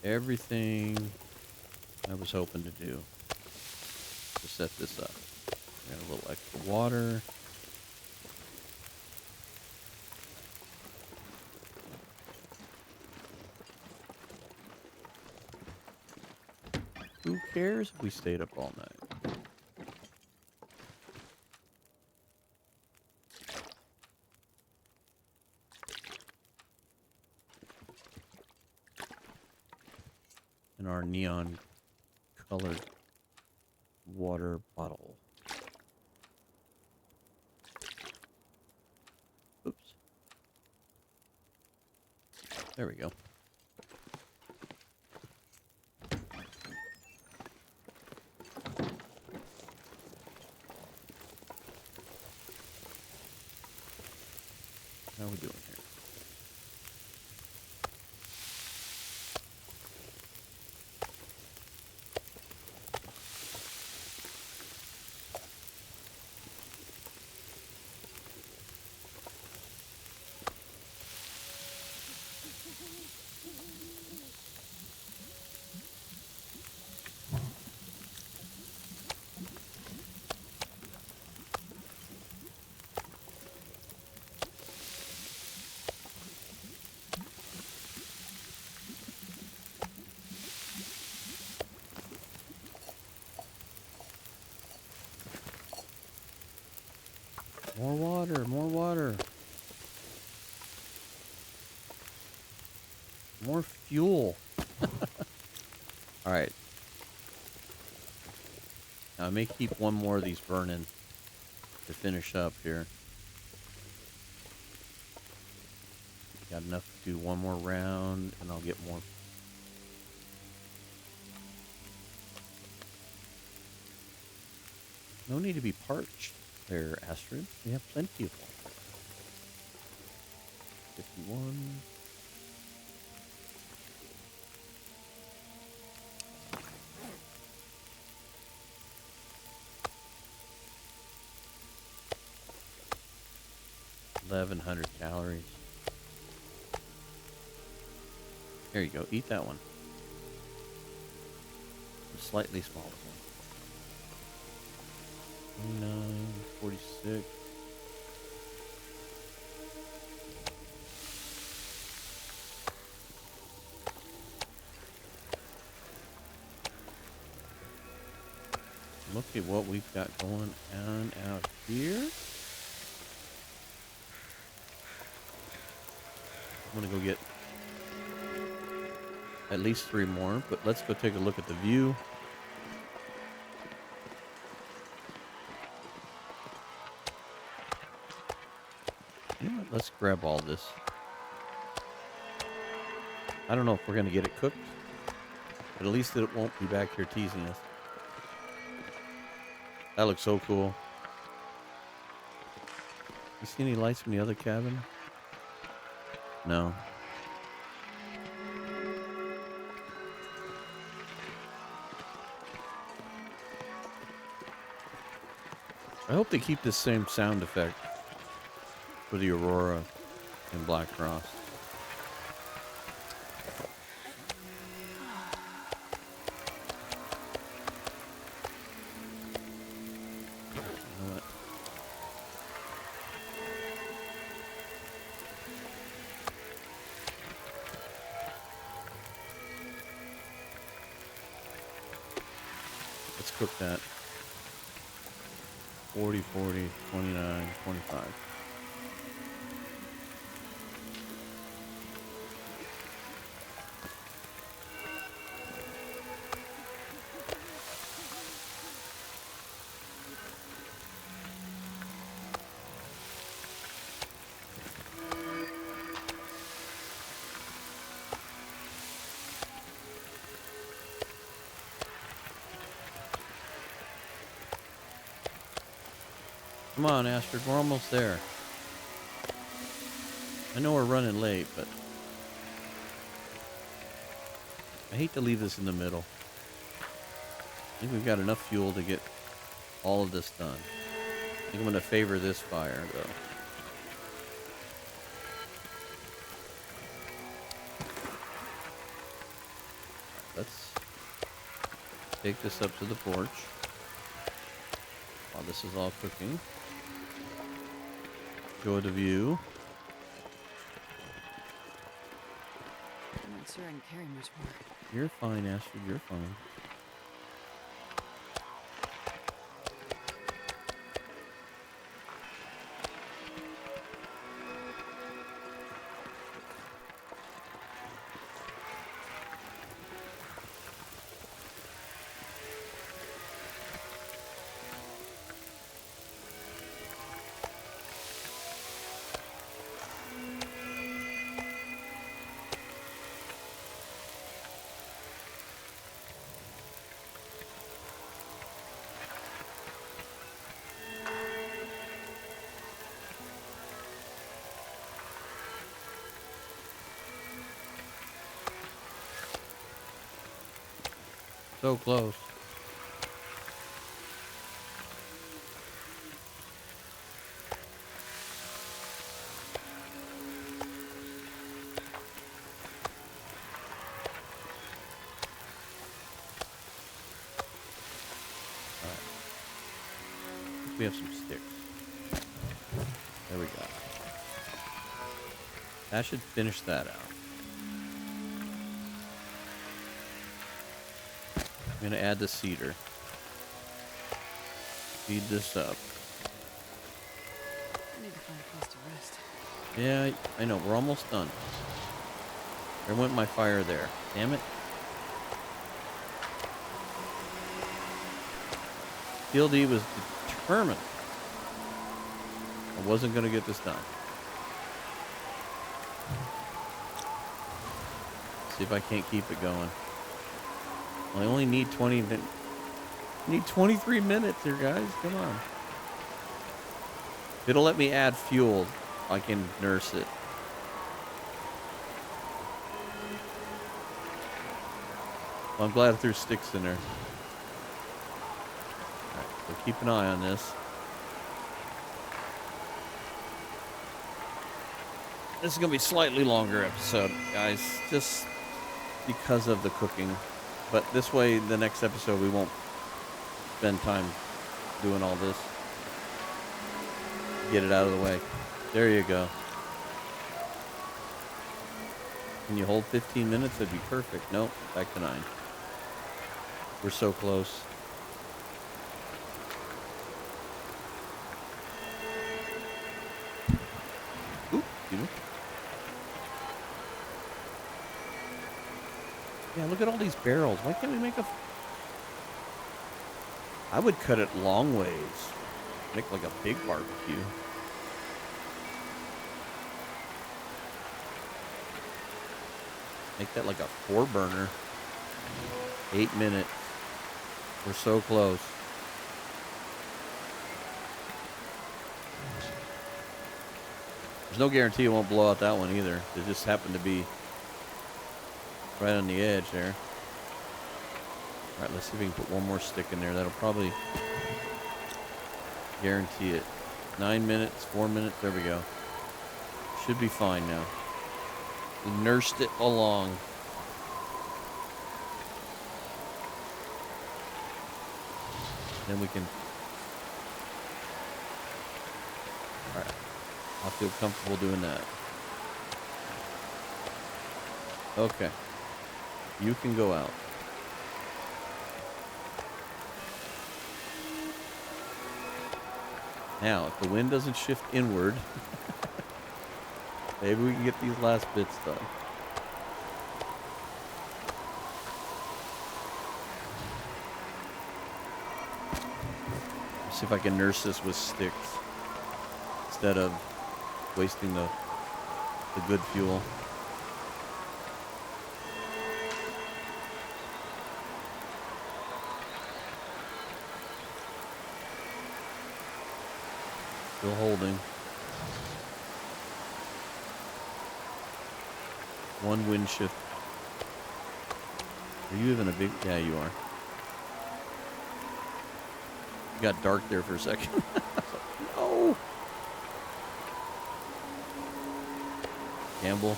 everything I was hoping to do to set this up. Got a little extra water. Who cares if we stayed up all night? And our neon colored water bottle. Oops. There we go. How are we doing here? More water, more water. More fuel. All right. Now I may keep one more of these burning to finish up here. Got enough to do one more round, and I'll get more. No need to be parched there, Astrid. We have plenty of water. 51. $1,100 calories. There you go. Eat that one. The slightly smaller one. 29, 46. Look at what we've got going on out here. I'm going to go get at least 3 more, but let's go take a look at the view. You know what? Let's grab all this. I don't know if we're going to get it cooked, but at least it won't be back here teasing us. That looks so cool. You see any lights from the other cabin? No. I hope they keep the same sound effect for the Aurora and Black Cross. You know what? Let's cook that. 40, 40, 29, 25. Come on, Astrid, we're almost there. I know we're running late, but I hate to leave this in the middle. I think we've got enough fuel to get all of this done. I think I'm going to favor this fire, though. Let's take this up to the porch while this is all cooking. Enjoy the view. I'm not sure I can carry much more. You're fine, Astrid. You're fine. So close. All right. We have some sticks. There we go. That should finish that out. I'm going to add the cedar. Feed this up. I need to find a place to rest. Yeah, I know. We're almost done. There went my fire there. Damn it. PLD was determined. I wasn't going to get this done. See if I can't keep it going. Well, I only need 20 minutes. Need 23 minutes here, guys. Come on. If it'll let me add fuel, I can nurse it. Well, I'm glad I threw sticks in there. Alright, so keep an eye on this. This is going to be a slightly longer episode, guys, just because of the cooking. But this way, the next episode, we won't spend time doing all this. Get it out of the way. There you go. Can you hold 15 minutes? That'd be perfect. Nope, back to 9. We're so close. Oop, excuse me. Yeah, look at all these barrels. Why can't we make a... I would cut it long ways. Make like a big barbecue. Make that like a 4-burner. 8 minutes. We're so close. There's no guarantee it won't blow out that one either. It just happened to be right on the edge there. Alright, let's see if we can put one more stick in there. That'll probably... Guarantee it. 9 minutes, 4 minutes. There we go. Should be fine now. We nursed it along. Then we can. All right. I'll feel comfortable doing that. Okay. You can go out. Now, if the wind doesn't shift inward, maybe we can get these last bits done. See if I can nurse this with sticks instead of wasting the good fuel. Still holding. One wind shift. Are you even a big... Yeah, you are. You got dark there for a second. No! Gamble.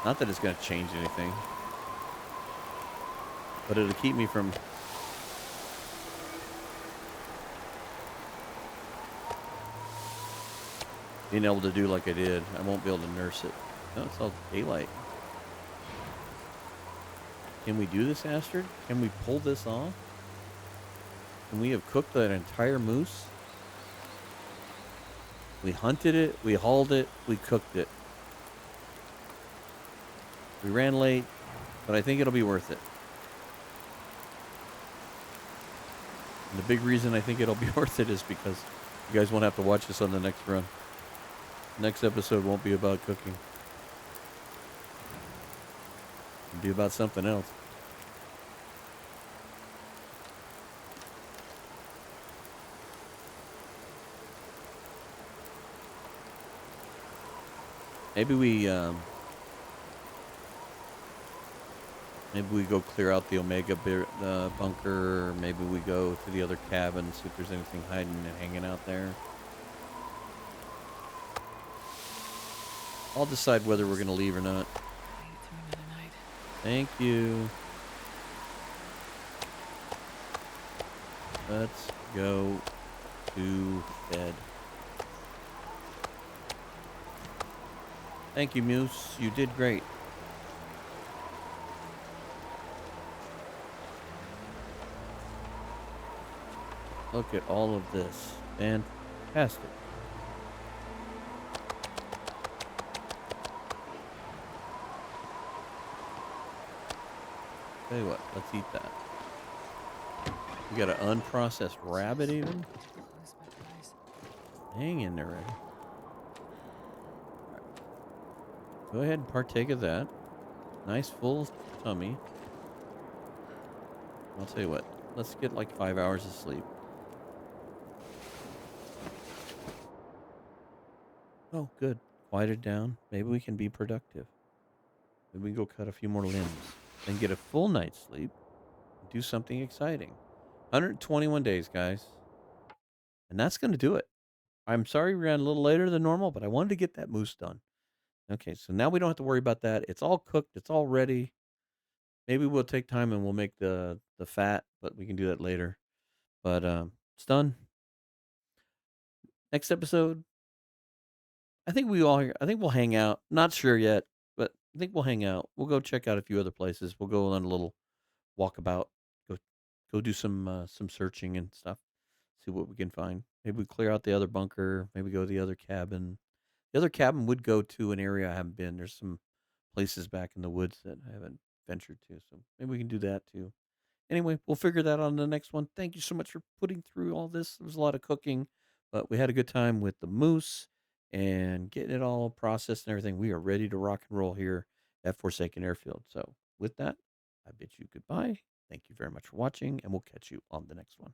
Not that it's going to change anything. But it'll keep me from... being able to do like I did. I won't be able to nurse it. No, it's all daylight. Can we do this, Astrid? Can we pull this off? Can we have cooked that entire moose? We hunted it, we hauled it, we cooked it. We ran late, but I think it'll be worth it. And the big reason I think it'll be worth it is because you guys won't have to watch this on the next run. Next episode won't be about cooking. It'll be about something else. Maybe we go clear out the Omega bunker, or maybe we go to the other cabin, see if there's anything hiding and hanging out there. I'll decide whether we're going to leave or not. Thank you. Let's go to bed. Thank you, Moose. You did great. Look at all of this. Fantastic. Tell you what, let's eat that. We got an unprocessed rabbit even. Hang in there, Ray. Right. Go ahead and partake of that. Nice full tummy. I'll tell you what, let's get like 5 hours of sleep. Oh, good. Quieted down. Maybe we can be productive. Maybe we can go cut a few more limbs. Then get a full night's sleep. And do something exciting. 121 days, guys. And that's going to do it. I'm sorry we ran a little later than normal, but I wanted to get that moose done. Okay, so now we don't have to worry about that. It's all cooked. It's all ready. Maybe we'll take time and we'll make the fat, but we can do that later. But it's done. Next episode, I think we'll hang out. Not sure yet, but I think we'll hang out. We'll go check out a few other places. We'll go on a little walkabout. Go do some searching and stuff. See what we can find. Maybe we clear out the other bunker. Maybe go to the other cabin. The other cabin would go to an area I haven't been. There's some places back in the woods that I haven't ventured to. So maybe we can do that too. Anyway, we'll figure that out on the next one. Thank you so much for putting through all this. There was a lot of cooking, but we had a good time with the moose and getting it all processed and everything. We are ready to rock and roll here at Forsaken Airfield. So with that, I bid you goodbye. Thank you very much for watching, and we'll catch you on the next one.